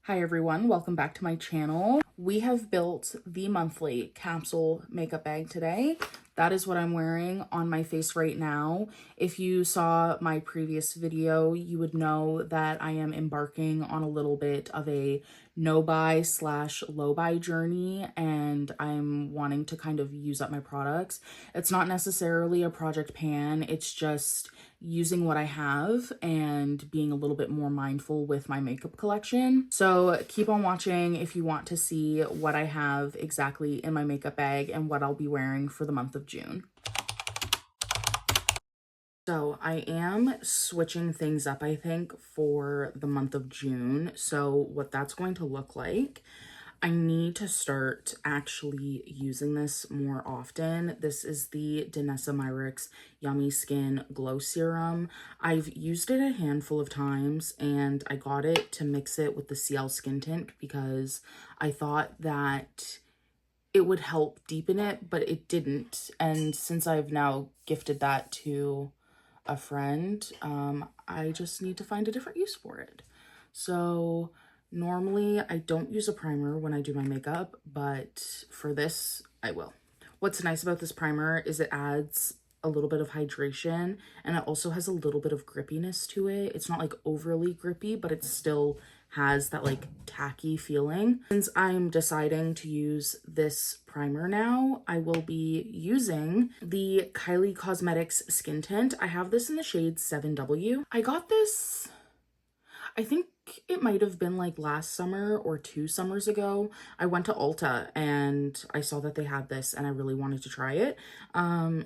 Hi everyone, welcome back to my channel. We have built the monthly capsule makeup bag today. That is what I'm wearing on my face right now. If you saw my previous video, you would know that I am embarking on a little bit of a no-buy / low-buy journey, and I'm wanting to kind of use up my products. It's not necessarily a project pan, it's just using what I have and being a little bit more mindful with my makeup collection. So keep on watching if you want to see what I have exactly in my makeup bag and what I'll be wearing for the month of June. So I am switching things up, I think, for the month of June. So what that's going to look like, I need to start actually using this more often. This is the Danessa Myricks Yummy Skin Glow Serum. I've used it a handful of times and I got it to mix it with the CL Skin Tint because I thought that it would help deepen it, but it didn't. And since I've now gifted that to a friend, I just need to find a different use for it. So normally I don't use a primer when I do my makeup, but for this I will. What's nice about this primer is it adds a little bit of hydration and it also has a little bit of grippiness to it. It's not like overly grippy, but it still has that like tacky feeling. Since I'm deciding to use this primer now, I will be using the Kylie Cosmetics Skin Tint. I have this in the shade 7W. I got this, I think it might have been like last summer or 2 summers ago. I went to Ulta and I saw that they had this and I really wanted to try it.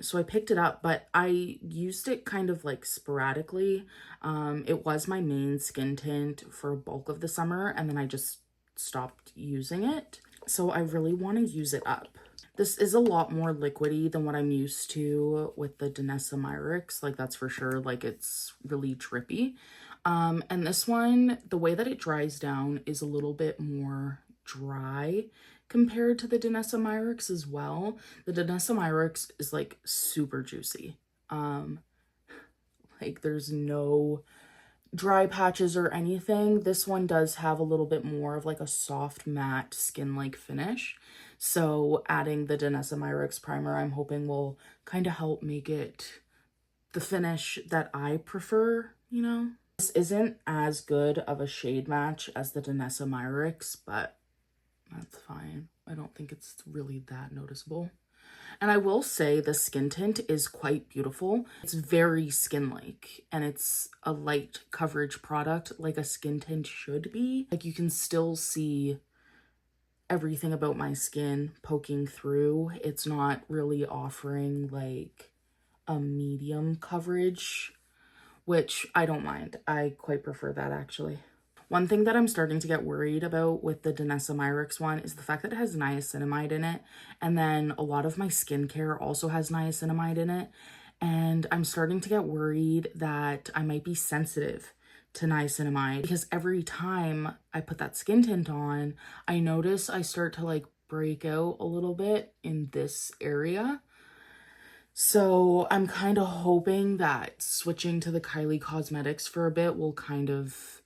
So I picked it up, but I used it kind of like sporadically. It was my main skin tint for a bulk of the summer and then I just stopped using it. So I really want to use it up. This is a lot more liquidy than what I'm used to with the Danessa Myricks. Like that's for sure. Like it's really drippy. And this one, the way that it dries down is a little bit more dry compared to the Danessa Myricks as well. The Danessa Myricks is like super juicy. Like there's no dry patches or anything. This one does have a little bit more of like a soft matte skin-like finish. So adding the Danessa Myricks primer, I'm hoping will kind of help make it the finish that I prefer, you know? This isn't as good of a shade match as the Danessa Myricks, but that's fine. I don't think it's really that noticeable. And I will say the skin tint is quite beautiful. It's very skin-like and it's a light coverage product like a skin tint should be. Like you can still see everything about my skin poking through. It's not really offering like a medium coverage, which I don't mind. I quite prefer that actually. One thing that I'm starting to get worried about with the Danessa Myricks one is the fact that it has niacinamide in it. And then a lot of my skincare also has niacinamide in it. And I'm starting to get worried that I might be sensitive to niacinamide because every time I put that skin tint on, I notice I start to like break out a little bit in this area. So I'm kind of hoping that switching to the Kylie Cosmetics for a bit will kind of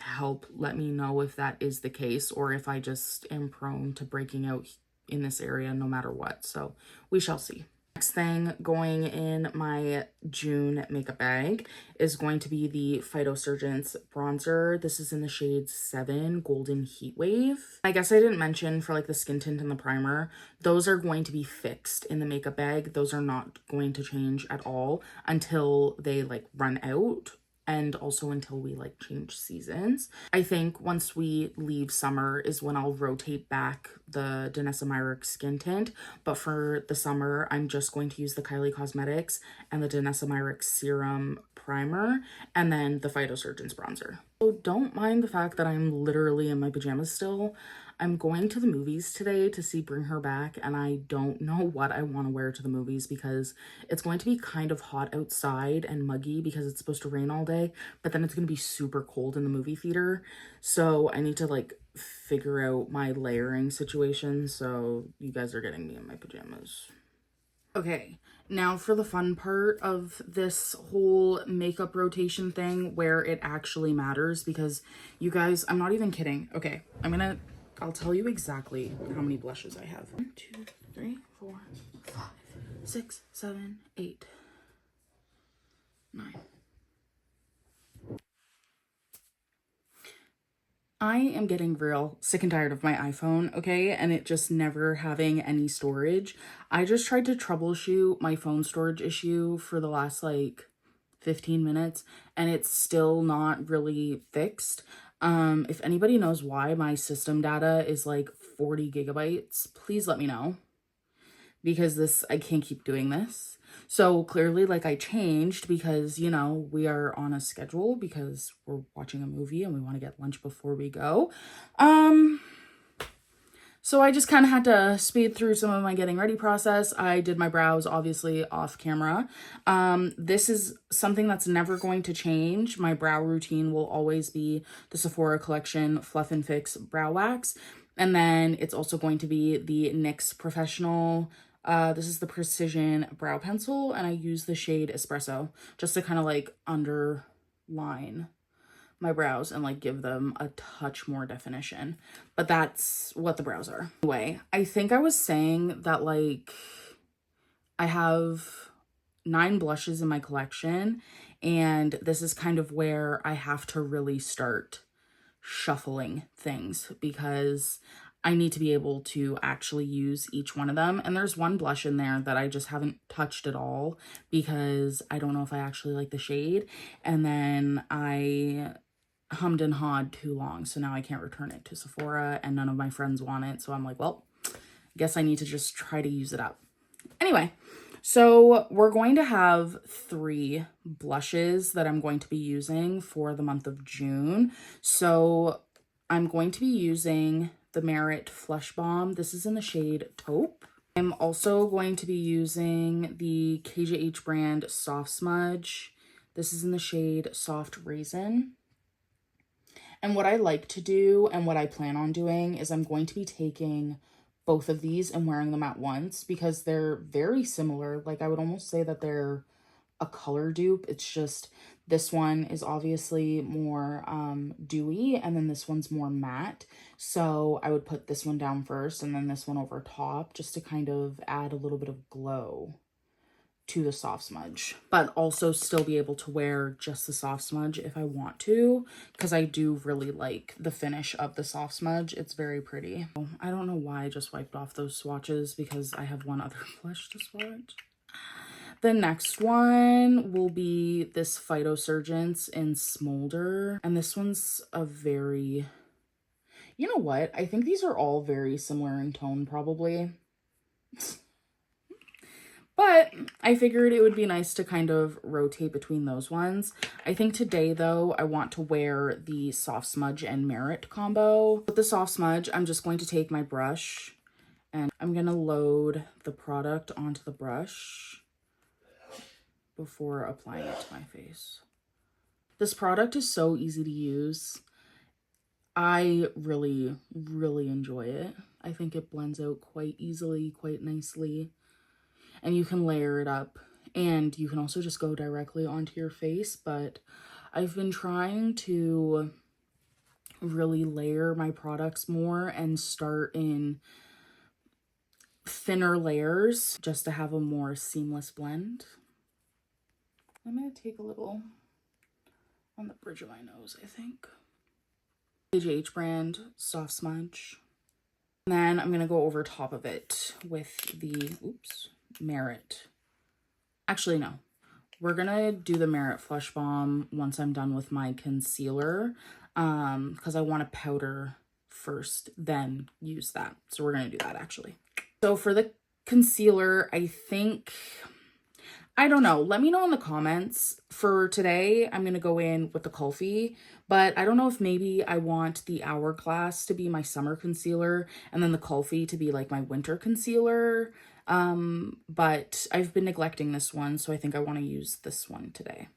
help let me know if that is the case or if I just am prone to breaking out in this area no matter what. So we shall see. Next thing going in my June makeup bag is going to be the Phytosurgence bronzer. This is in the shade 7 Golden Heat Wave. I guess I didn't mention for like the skin tint and the primer, those are going to be fixed in the makeup bag. Those are not going to change at all until they like run out and also until we like change seasons. I think once we leave summer is when I'll rotate back the Danessa Myricks skin tint, but for the summer I'm just going to use the Kylie Cosmetics and the Danessa Myricks serum primer and then the Phytosurgence bronzer. So don't mind the fact that I'm literally in my pajamas still. I'm going to the movies today to see Bring Her Back and I don't know what I want to wear to the movies because it's going to be kind of hot outside and muggy because it's supposed to rain all day, but then it's going to be super cold in the movie theater. So I need to like figure out my layering situation. So you guys are getting me in my pajamas. Okay, now for the fun part of this whole makeup rotation thing where it actually matters, because you guys, I'm not even kidding. Okay, I'll tell you exactly how many blushes I have. 1, 2, 3, 4, 5, 6, 7, 8, 9. I am getting real sick and tired of my iPhone, okay? And it just never having any storage. I just tried to troubleshoot my phone storage issue for the last like 15 minutes and it's still not really fixed. If anybody knows why my system data is like 40 gigabytes, please let me know, because I can't keep doing this. So clearly, like, I changed because, you know, we are on a schedule because we're watching a movie and we want to get lunch before we go. So I just kind of had to speed through some of my getting ready process. I did my brows, obviously, off camera. This is something that's never going to change. My brow routine will always be the Sephora Collection Fluff and Fix Brow Wax. And then it's also going to be the NYX Professional. This is the Precision Brow Pencil, and I use the shade Espresso just to kind of like underline my brows and like give them a touch more definition. But that's what the brows are. Anyway, I think I was saying that like I have 9 blushes in my collection, and this is kind of where I have to really start shuffling things because I need to be able to actually use each one of them. And there's one blush in there that I just haven't touched at all because I don't know if I actually like the shade. And then I hummed and hawed too long, so now I can't return it to Sephora and none of my friends want it. So I'm like, well, I guess I need to just try to use it up. Anyway, so we're going to have 3 blushes that I'm going to be using for the month of June. So I'm going to be using the Merit Flush Balm. This is in the shade Taupe. I'm also going to be using the KJH brand Soft Smudge. This is in the shade Soft Raisin. And what I like to do and what I plan on doing is I'm going to be taking both of these and wearing them at once because they're very similar. Like, I would almost say that they're a color dupe. It's just this one is obviously more dewy and then this one's more matte. So I would put this one down first and then this one over top just to kind of add a little bit of glow to the soft smudge, but also still be able to wear just the soft smudge if I want to, because I do really like the finish of the soft smudge. It's very pretty. I don't know why I just wiped off those swatches because I have one other blush to swatch. The next one will be this Phytosurgence in Smolder, and this one's a very, you know what, I think these are all very similar in tone probably. But I figured it would be nice to kind of rotate between those ones. I think today, though, I want to wear the Soft Smudge and Merit combo. With the Soft Smudge, I'm just going to take my brush and I'm going to load the product onto the brush before applying it to my face. This product is so easy to use. I really, really enjoy it. I think it blends out quite easily, quite nicely. And you can layer it up, and you can also just go directly onto your face, but I've been trying to really layer my products more and start in thinner layers just to have a more seamless blend. I'm going to take a little on the bridge of my nose, I think. KJH brand Soft Smudge. And then I'm going to go over top of it with the, Merit. Actually, no. We're going to do the Merit Flush Balm once I'm done with my concealer, because I want to powder first, then use that. So we're going to do that, actually. So for the concealer, I think, I don't know. Let me know in the comments. For today, I'm going to go in with the Kulfi, but I don't know if maybe I want the Hourglass to be my summer concealer and then the Kulfi to be like my winter concealer. But I've been neglecting this one, so I think I want to use this one today.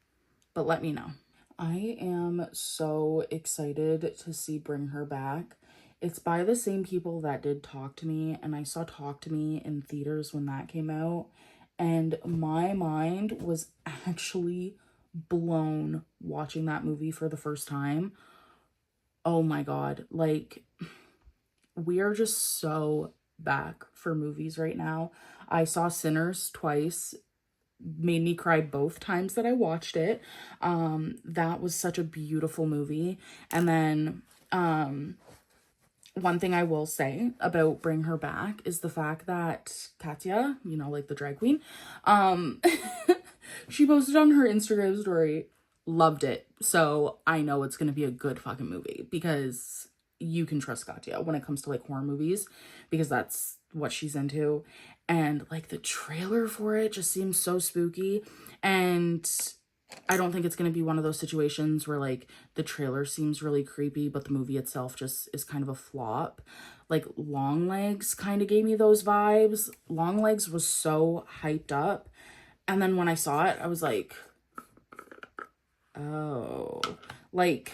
But let me know. I am so excited to see Bring Her Back. It's by the same people that did Talk to Me, and I saw Talk to Me in theaters when that came out. and my mind was actually blown watching that movie for the first time. Oh my God. Like, we are just so back for movies right now. I saw Sinners twice, made me cry both times that I watched it. That was such a beautiful movie. And then one thing I will say about Bring Her Back is the fact that Katya, you know, like the drag queen, she posted on her Instagram story, loved it. So I know it's going to be a good fucking movie, because you can trust Katya when it comes to like horror movies, because that's what she's into. And like the trailer for it just seems so spooky. And I don't think it's going to be one of those situations where like the trailer seems really creepy, but the movie itself just is kind of a flop. Like Longlegs kind of gave me those vibes. Longlegs was so hyped up. And then when I saw it, I was like, oh, like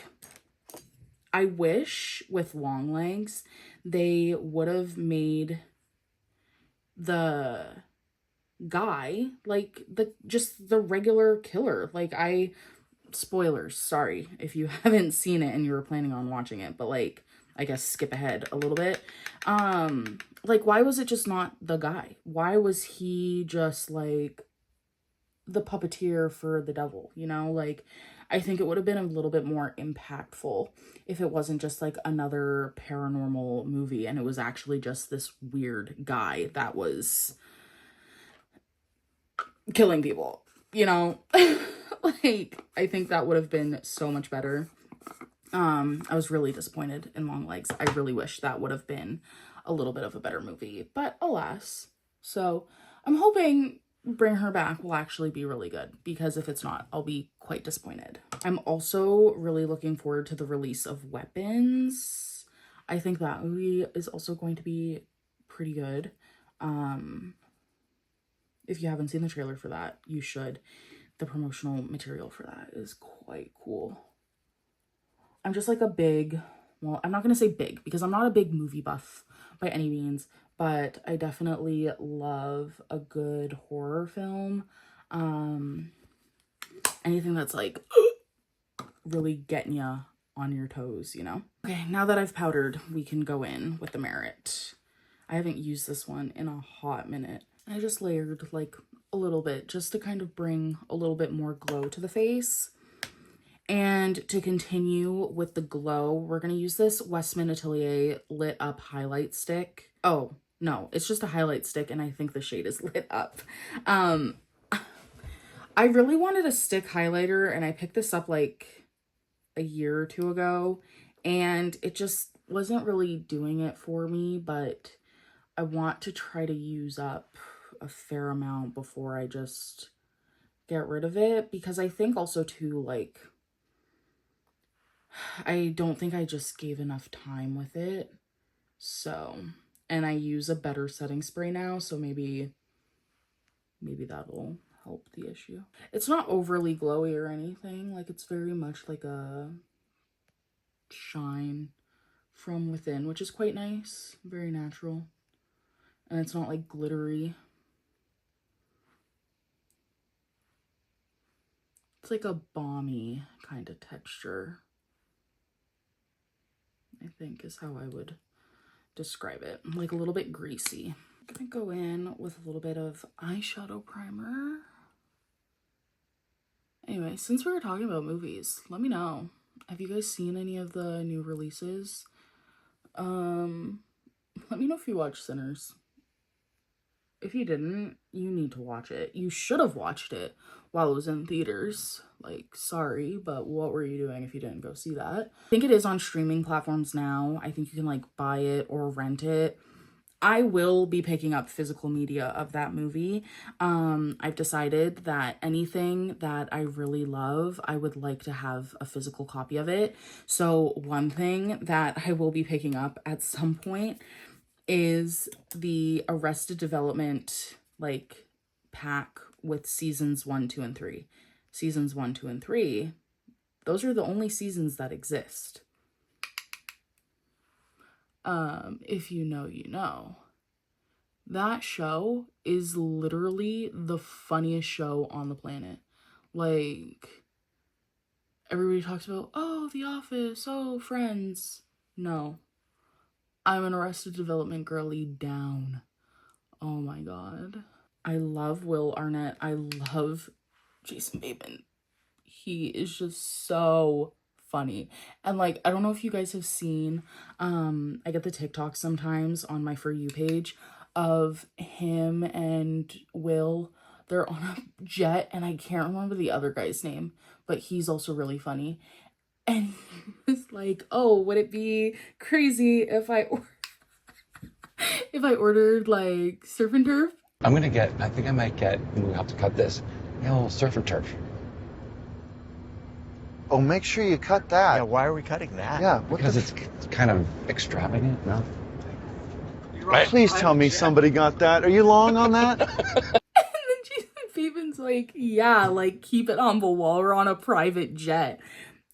I wish with Longlegs, they would have made the guy like just the regular killer. Like, spoilers, sorry if you haven't seen it and you were planning on watching it, but like, I guess skip ahead a little bit. Like, why was it just not the guy? Why was he just like the puppeteer for the devil, you know? Like, I think it would have been a little bit more impactful if it wasn't just like another paranormal movie and it was actually just this weird guy that was killing people, you know? Like, I think that would have been so much better. I was really disappointed in Longlegs. I really wish that would have been a little bit of a better movie, but alas. So I'm hoping Bring Her Back will actually be really good, because if it's not, I'll be quite disappointed. I'm also really looking forward to the release of Weapons. I think that movie is also going to be pretty good. If you haven't seen the trailer for that, you should. The promotional material for that is quite cool. I'm just like a big, well, I'm not going to say big, because I'm not a big movie buff by any means, but I definitely love a good horror film. Anything that's like really getting you on your toes, you know? Okay, now that I've powdered, we can go in with the Merit. I haven't used this one in a hot minute. I just layered like a little bit just to kind of bring a little bit more glow to the face. And to continue with the glow, we're going to use this Westman Atelier Lit Up Highlight Stick. Oh, no, it's just a highlight stick, and I think the shade is lit up. I really wanted a stick highlighter, and I picked this up like a year or two ago, and it just wasn't really doing it for me, but I want to try to use up a fair amount before I just get rid of it, because I think also too, like, I don't think I just gave enough time with it. So, and I use a better setting spray now, so maybe that'll help the issue. It's not overly glowy or anything. Like, it's very much like a shine from within, which is quite nice. Very natural. And it's not like glittery. It's like a balmy kind of texture, I think is how I would describe it. Like a little bit greasy. I'm gonna go in with a little bit of eyeshadow primer. Anyway, since we were talking about movies, let me know. Have you guys seen any of the new releases? Let me know if you watched Sinners. If you didn't, you need to watch it. You should have watched it while it was in theaters. Like, sorry, but what were you doing if you didn't go see that? I think it is on streaming platforms now. I think you can like buy it or rent it. I will be picking up physical media of that movie. I've decided that anything that I really love, I would like to have a physical copy of it. So one thing that I will be picking up at some point is the Arrested Development like pack with seasons 1, 2, and 3. Seasons 1, 2, and 3, those are the only seasons that exist. If you know, you know. That show is literally the funniest show on the planet. Like, everybody talks about, oh, The Office, oh, Friends. No. I'm an Arrested Development girly down. Oh my god. I love Will Arnett. I love Jason Bateman. He is just so funny. And like, I don't know if you guys have seen, I get the TikTok sometimes on my For You page of him and Will. They're on a jet and I can't remember the other guy's name, but he's also really funny. And he was like, oh, would it be crazy if I ordered like surf and turf? I think I might get, we'll have to cut this, surf and turf. Oh, make sure you cut that. Yeah, why are we cutting that? Yeah, Because it's kind of extravagant, no? Please tell me somebody got that. Are you long on that? And then Jason Bateman's like, yeah, like keep it on the wall. We're on a private jet.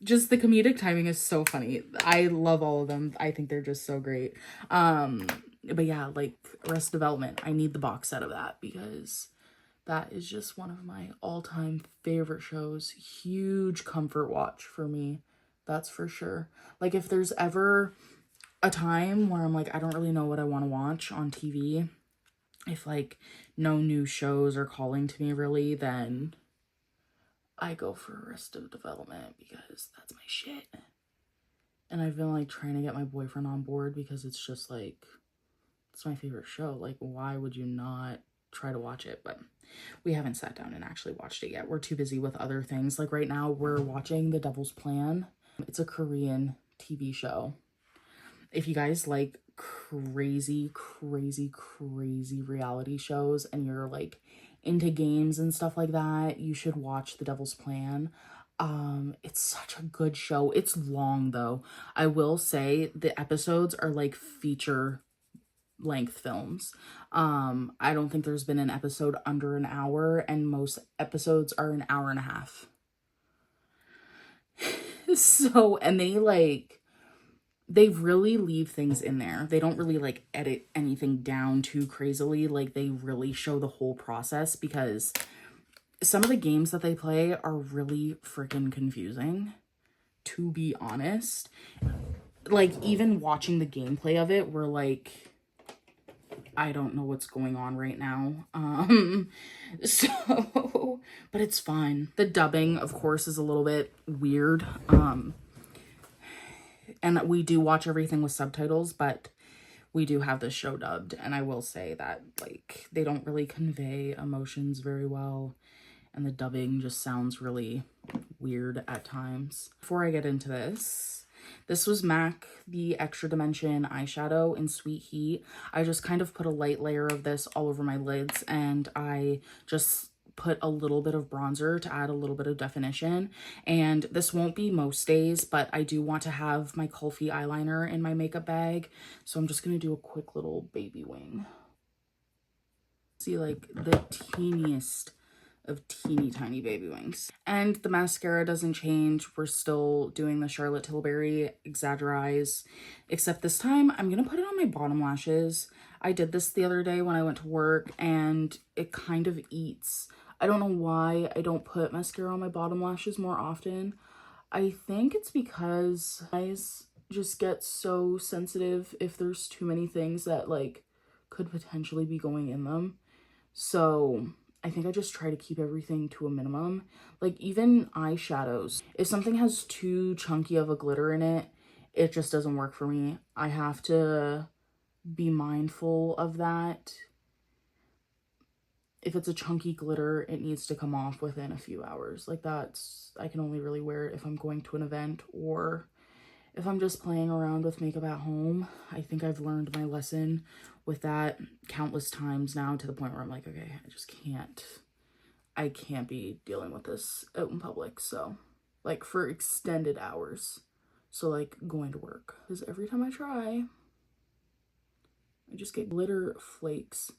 Just the comedic timing is so funny. I love all of them. I think they're just so great. But yeah, like Arrested Development, I need the box set of that because that is just one of my all-time favorite shows. Huge comfort watch for me. That's for sure. Like if there's ever a time where I'm like, I don't really know what I want to watch on TV, if like no new shows are calling to me really, then I go for Arrested Development because that's my shit. And I've been like trying to get my boyfriend on board because it's just like, it's my favorite show. Like, why would you not try to watch it? But we haven't sat down and actually watched it yet. We're too busy with other things. Like right now we're watching The Devil's Plan. It's a Korean TV show. If you guys like crazy reality shows and you're like into games and stuff like that, you should watch The Devil's Plan. It's such a good show. It's long though. I will say the episodes are like feature length films. I don't think there's been an episode under an hour, and most episodes are an hour and a half. So, and they really leave things in there. They don't really like edit anything down too crazily. Like they really show the whole process because some of the games that they play are really freaking confusing, to be honest. Like even watching the gameplay of it, we're like, I don't know what's going on right now. So, but it's fine. The dubbing, of course, is a little bit weird. And we do watch everything with subtitles, but we do have this show dubbed. And I will say that, like, they don't really convey emotions very well. And the dubbing just sounds really weird at times. Before I get into this, this was MAC, the Extra Dimension eyeshadow in Sweet Heat. I just kind of put a light layer of this all over my lids, and I just put a little bit of bronzer to add a little bit of definition. And this won't be most days, but I do want to have my Kulfi eyeliner in my makeup bag. So I'm just going to do a quick little baby wing. See, like, the teeniest of teeny tiny baby wings. And the mascara doesn't change. We're still doing the Charlotte Tilbury Exaggerize, except this time I'm gonna put it on my bottom lashes. I did this the other day when I went to work and it kind of eats. I don't know why I don't put mascara on my bottom lashes more often. I think it's because eyes just get so sensitive if there's too many things that like could potentially be going in them. So I think I just try to keep everything to a minimum. Like even eyeshadows, if something has too chunky of a glitter in it, it just doesn't work for me. I have to be mindful of that. If it's a chunky glitter, it needs to come off within a few hours. Like that's, I can only really wear it if I'm going to an event or if I'm just playing around with makeup at home. I think I've learned my lesson with that countless times now, to the point where I'm like, okay, I can't be dealing with this out in public. So like for extended hours. So like going to work, because every time I try, I just get glitter flakes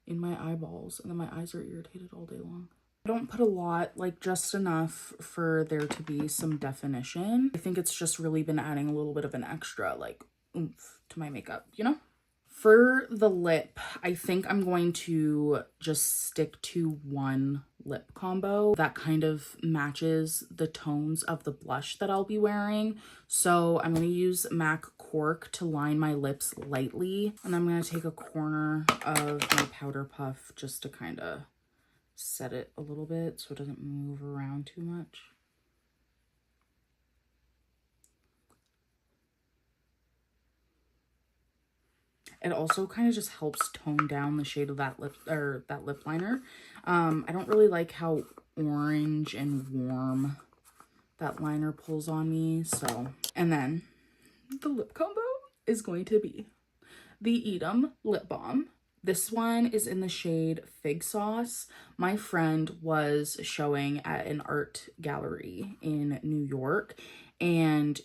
in my eyeballs and then my eyes are irritated all day long. I don't put a lot, like just enough for there to be some definition. I think it's just really been adding a little bit of an extra like oomph to my makeup, you know? For the lip, I think I'm going to just stick to one lip combo that kind of matches the tones of the blush that I'll be wearing. So I'm going to use MAC Cork to line my lips lightly. And I'm going to take a corner of my powder puff just to kind of set it a little bit so it doesn't move around too much. It also kind of just helps tone down the shade of that lip liner. I don't really like how orange and warm that liner pulls on me. So, and then the lip combo is going to be the Edam Lip Balm. This one is in the shade Fig Sauce. My friend was showing at an art gallery in New York, and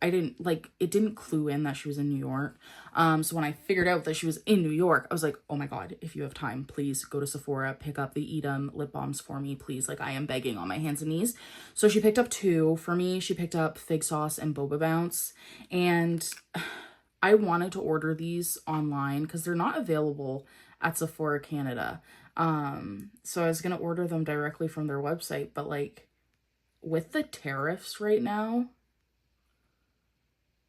it didn't clue in that she was in New York. So when I figured out that she was in New York, I was like, oh my God, if you have time, please go to Sephora, pick up the Edam lip balms for me, please. Like, I am begging on my hands and knees. So she picked up two for me. She picked up Fig Sauce and Boba Bounce. And I wanted to order these online because they're not available at Sephora Canada. So I was going to order them directly from their website, but like with the tariffs right now,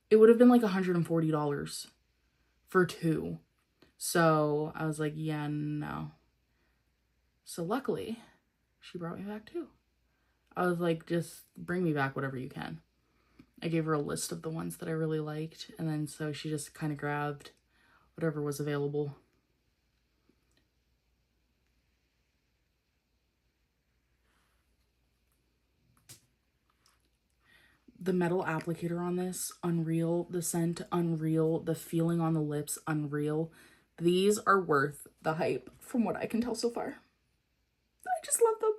it would have been like $140 for two. So I was like, yeah, no. So luckily, she brought me back two. I was like, just bring me back whatever you can. I gave her a list of the ones that I really liked. And then so she just kind of grabbed whatever was available. The metal applicator on this, unreal. The scent, unreal. The feeling on the lips, unreal. These are worth the hype from what I can tell so far. I just love them.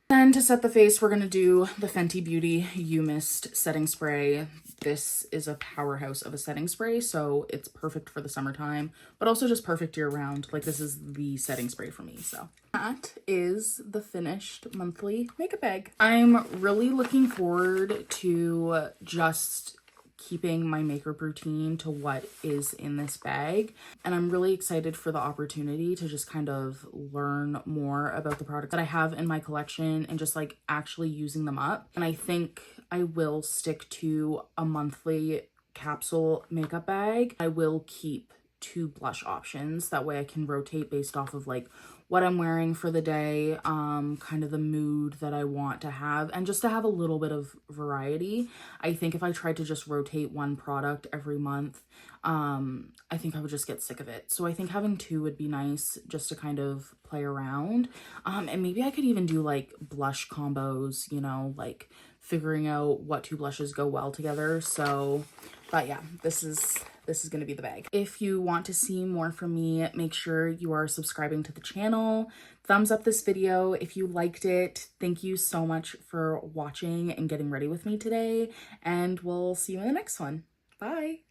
Then to set the face, we're going to do the Fenty Beauty You Mist setting spray. This is a powerhouse of a setting spray, so it's perfect for the summertime, but also just perfect year round. Like, this is the setting spray for me, so. That is the finished monthly makeup bag. I'm really looking forward to just keeping my makeup routine to what is in this bag, and I'm really excited for the opportunity to just kind of learn more about the products that I have in my collection and just like actually using them up. And I think I will stick to a monthly capsule makeup bag. I will keep 2 blush options, that way I can rotate based off of like what I'm wearing for the day, kind of the mood that I want to have, and just to have a little bit of variety. I think if I tried to just rotate one product every month, I think I would just get sick of it. So I think having 2 would be nice just to kind of play around. And maybe I could even do like blush combos, you know, like figuring out what 2 blushes go well together. So, but yeah, this is going to be the bag. If you want to see more from me, make sure you are subscribing to the channel. Thumbs up this video if you liked it. Thank you so much for watching and getting ready with me today, and we'll see you in the next one. Bye.